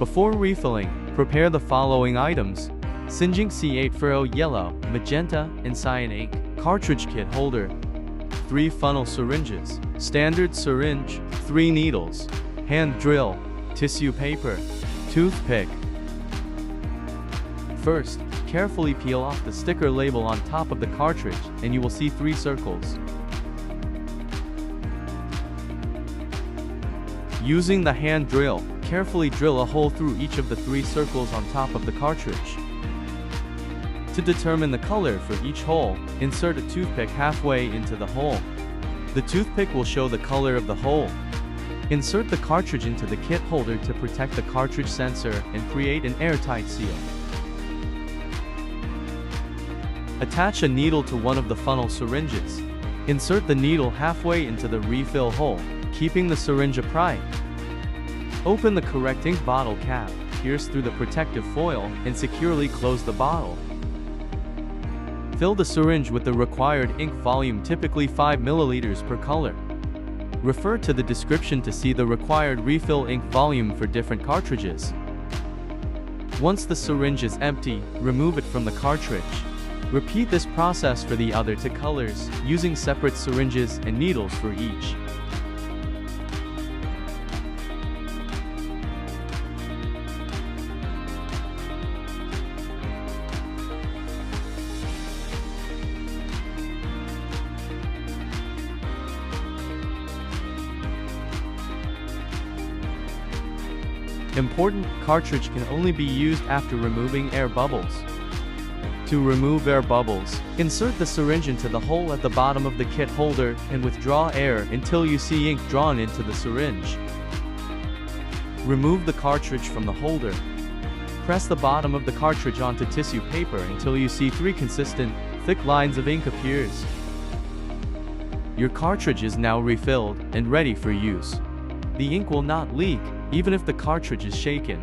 Before refilling, prepare the following items: Singink C8 Furrow Yellow, Magenta, and Cyan ink, cartridge kit holder, 3 funnel syringes, standard syringe, 3 needles, hand drill, tissue paper, toothpick. First, carefully peel off the sticker label on top of the cartridge, and you will see 3 circles. Using the hand drill, carefully drill a hole through each of the 3 circles on top of the cartridge. To determine the color for each hole, insert a toothpick halfway into the hole. The toothpick will show the color of the hole. Insert the cartridge into the kit holder to protect the cartridge sensor and create an airtight seal. Attach a needle to one of the funnel syringes. Insert the needle halfway into the refill hole, keeping the syringe upright. Open the correct ink bottle cap, pierce through the protective foil, and securely close the bottle. Fill the syringe with the required ink volume, typically 5 ml per color. Refer to the description to see the required refill ink volume for different cartridges. Once the syringe is empty, remove it from the cartridge. Repeat this process for the other 2 colors, using separate syringes and needles for each. Important: cartridge can only be used after removing air bubbles. To remove air bubbles, insert the syringe into the hole at the bottom of the kit holder and withdraw air until you see ink drawn into the syringe. Remove the cartridge from the holder. Press the bottom of the cartridge onto tissue paper until you see 3 consistent, thick lines of ink appears. Your cartridge is now refilled and ready for use. The ink will not leak, even if the cartridge is shaken.